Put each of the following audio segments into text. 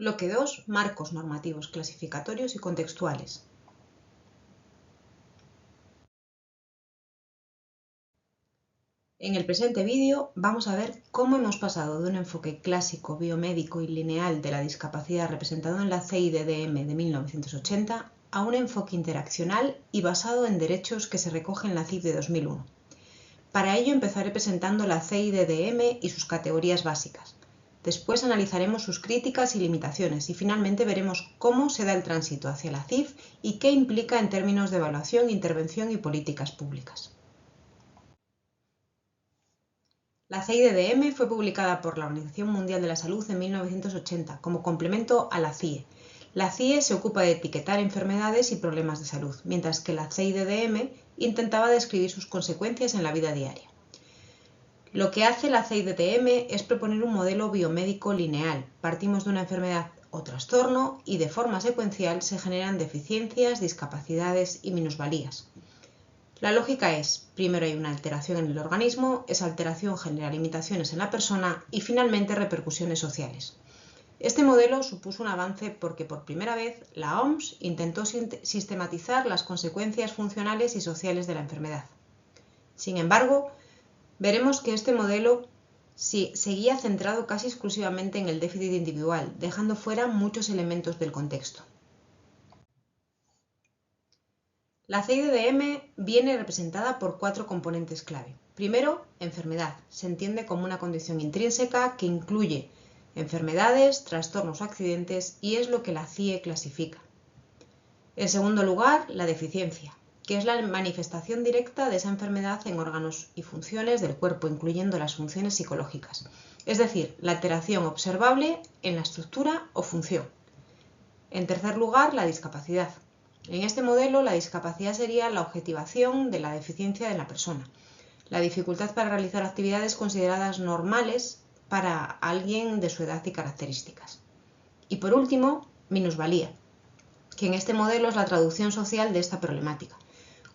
Bloque 2. Marcos normativos clasificatorios y contextuales. En el presente vídeo vamos a ver cómo hemos pasado de un enfoque clásico, biomédico y lineal de la discapacidad representado en la CIDDM de 1980 a un enfoque interaccional y basado en derechos que se recoge en la CIF de 2001. Para ello empezaré presentando la CIDDM y sus categorías básicas. Después analizaremos sus críticas y limitaciones y finalmente veremos cómo se da el tránsito hacia la CIF y qué implica en términos de evaluación, intervención y políticas públicas. La CIDDM fue publicada por la Organización Mundial de la Salud en 1980 como complemento a la CIE. La CIE se ocupa de etiquetar enfermedades y problemas de salud, mientras que la CIDDM intentaba describir sus consecuencias en la vida diaria. Lo que hace la CIDDM es proponer un modelo biomédico lineal. Partimos de una enfermedad o trastorno y de forma secuencial se generan deficiencias, discapacidades y minusvalías. La lógica es, primero hay una alteración en el organismo, esa alteración genera limitaciones en la persona y finalmente repercusiones sociales. Este modelo supuso un avance porque por primera vez la OMS intentó sistematizar las consecuencias funcionales y sociales de la enfermedad. Sin embargo, veremos que este modelo seguía centrado casi exclusivamente en el déficit individual, dejando fuera muchos elementos del contexto. La CIDDM viene representada por 4 componentes clave. Primero, enfermedad. Se entiende como una condición intrínseca que incluye enfermedades, trastornos o accidentes y es lo que la CIE clasifica. En segundo lugar, la deficiencia, que es la manifestación directa de esa enfermedad en órganos y funciones del cuerpo, incluyendo las funciones psicológicas, es decir, la alteración observable en la estructura o función. En tercer lugar, la discapacidad. En este modelo, la discapacidad sería la objetivación de la deficiencia de la persona, la dificultad para realizar actividades consideradas normales para alguien de su edad y características. Y por último, minusvalía, que en este modelo es la traducción social de esta problemática.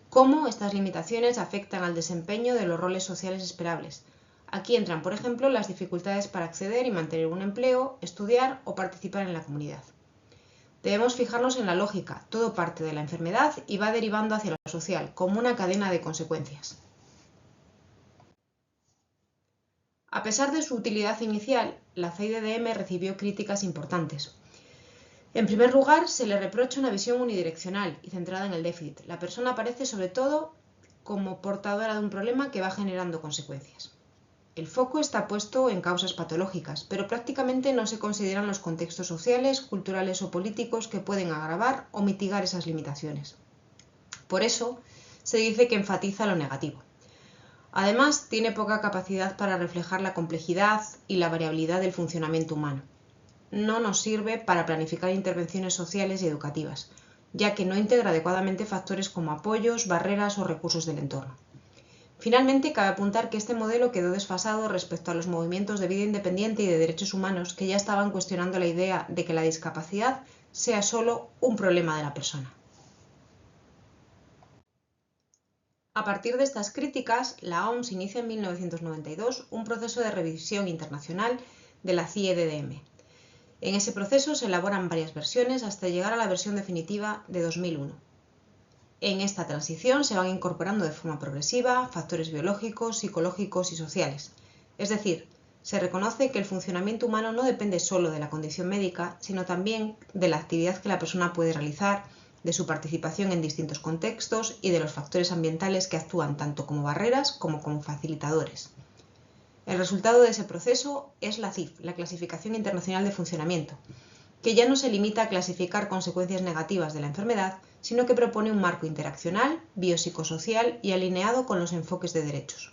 Cómo estas limitaciones afectan al desempeño de los roles sociales esperables. Aquí entran, por ejemplo, las dificultades para acceder y mantener un empleo, estudiar o participar en la comunidad. Debemos fijarnos en la lógica, todo parte de la enfermedad y va derivando hacia lo social, como una cadena de consecuencias. A pesar de su utilidad inicial, la CIDDM recibió críticas importantes. En primer lugar, se le reprocha una visión unidireccional y centrada en el déficit. La persona aparece sobre todo como portadora de un problema que va generando consecuencias. El foco está puesto en causas patológicas, pero prácticamente no se consideran los contextos sociales, culturales o políticos que pueden agravar o mitigar esas limitaciones. Por eso, se dice que enfatiza lo negativo. Además, tiene poca capacidad para reflejar la complejidad y la variabilidad del funcionamiento humano. No nos sirve para planificar intervenciones sociales y educativas, ya que no integra adecuadamente factores como apoyos, barreras o recursos del entorno. Finalmente, cabe apuntar que este modelo quedó desfasado respecto a los movimientos de vida independiente y de derechos humanos que ya estaban cuestionando la idea de que la discapacidad sea solo un problema de la persona. A partir de estas críticas, la OMS inicia en 1992 un proceso de revisión internacional de la CIE-DDM. En ese proceso se elaboran varias versiones hasta llegar a la versión definitiva de 2001. En esta transición se van incorporando de forma progresiva factores biológicos, psicológicos y sociales. Es decir, se reconoce que el funcionamiento humano no depende solo de la condición médica, sino también de la actividad que la persona puede realizar, de su participación en distintos contextos y de los factores ambientales que actúan tanto como barreras como facilitadores. El resultado de ese proceso es la CIF, la Clasificación Internacional de Funcionamiento, que ya no se limita a clasificar consecuencias negativas de la enfermedad, sino que propone un marco interaccional, biopsicosocial y alineado con los enfoques de derechos.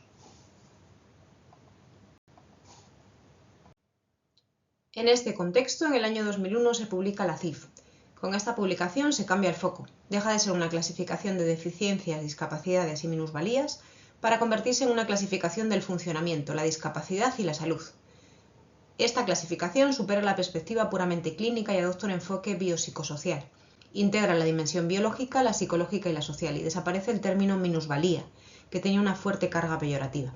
En este contexto, en el año 2001 se publica la CIF. Con esta publicación se cambia el foco, deja de ser una clasificación de deficiencias, discapacidades y minusvalías para convertirse en una clasificación del funcionamiento, la discapacidad y la salud. Esta clasificación supera la perspectiva puramente clínica y adopta un enfoque biopsicosocial. Integra la dimensión biológica, la psicológica y la social y desaparece el término minusvalía, que tenía una fuerte carga peyorativa.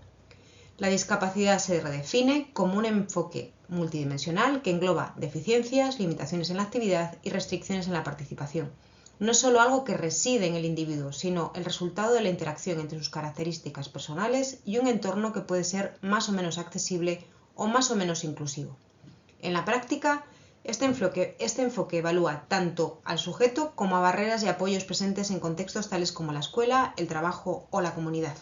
La discapacidad se redefine como un enfoque multidimensional que engloba deficiencias, limitaciones en la actividad y restricciones en la participación. No es solo algo que reside en el individuo, sino el resultado de la interacción entre sus características personales y un entorno que puede ser más o menos accesible o más o menos inclusivo. En la práctica, este enfoque evalúa tanto al sujeto como a barreras y apoyos presentes en contextos tales como la escuela, el trabajo o la comunidad.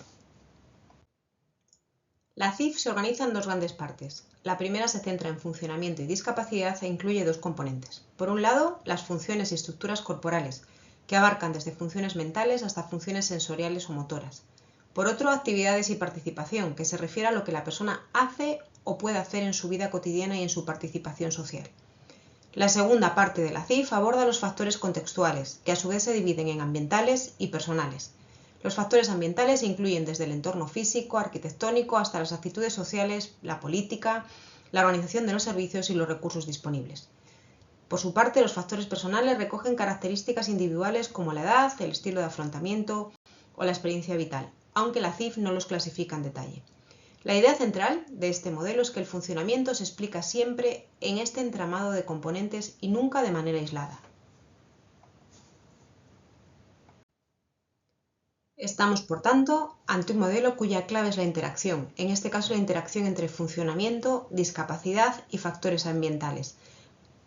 La CIF se organiza en dos grandes partes. La primera se centra en funcionamiento y discapacidad e incluye dos componentes. Por un lado, las funciones y estructuras corporales, que abarcan desde funciones mentales hasta funciones sensoriales o motoras. Por otro, actividades y participación, que se refiere a lo que la persona hace o puede hacer en su vida cotidiana y en su participación social. La segunda parte de la CIF aborda los factores contextuales, que a su vez se dividen en ambientales y personales. Los factores ambientales incluyen desde el entorno físico, arquitectónico, hasta las actitudes sociales, la política, la organización de los servicios y los recursos disponibles. Por su parte, los factores personales recogen características individuales como la edad, el estilo de afrontamiento o la experiencia vital, aunque la CIF no los clasifica en detalle. La idea central de este modelo es que el funcionamiento se explica siempre en este entramado de componentes y nunca de manera aislada. Estamos, por tanto, ante un modelo cuya clave es la interacción, en este caso la interacción entre funcionamiento, discapacidad y factores ambientales.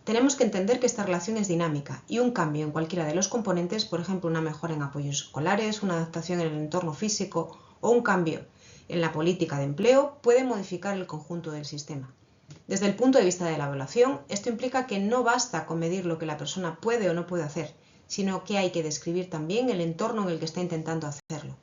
Tenemos que entender que esta relación es dinámica y un cambio en cualquiera de los componentes, por ejemplo una mejora en apoyos escolares, una adaptación en el entorno físico o un cambio en la política de empleo, puede modificar el conjunto del sistema. Desde el punto de vista de la evaluación, esto implica que no basta con medir lo que la persona puede o no puede hacer, sino que hay que describir también el entorno en el que está intentando hacerlo.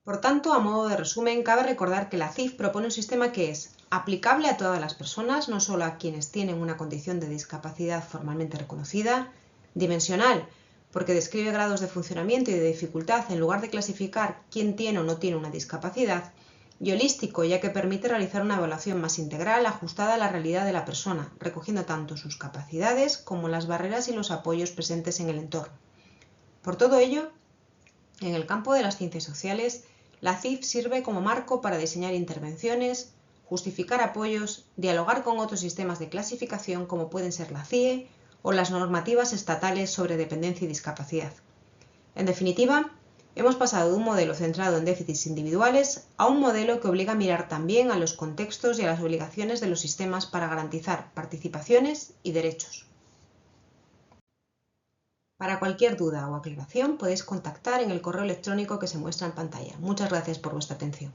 Por tanto, a modo de resumen, cabe recordar que la CIF propone un sistema que es aplicable a todas las personas, no solo a quienes tienen una condición de discapacidad formalmente reconocida, dimensional, porque describe grados de funcionamiento y de dificultad en lugar de clasificar quién tiene o no tiene una discapacidad, y holístico, ya que permite realizar una evaluación más integral ajustada a la realidad de la persona, recogiendo tanto sus capacidades como las barreras y los apoyos presentes en el entorno. Por todo ello, en el campo de las ciencias sociales, la CIF sirve como marco para diseñar intervenciones, justificar apoyos, dialogar con otros sistemas de clasificación como pueden ser la CIE o las normativas estatales sobre dependencia y discapacidad. En definitiva, hemos pasado de un modelo centrado en déficits individuales a un modelo que obliga a mirar también a los contextos y a las obligaciones de los sistemas para garantizar participaciones y derechos. Para cualquier duda o aclaración podéis contactar en el correo electrónico que se muestra en pantalla. Muchas gracias por vuestra atención.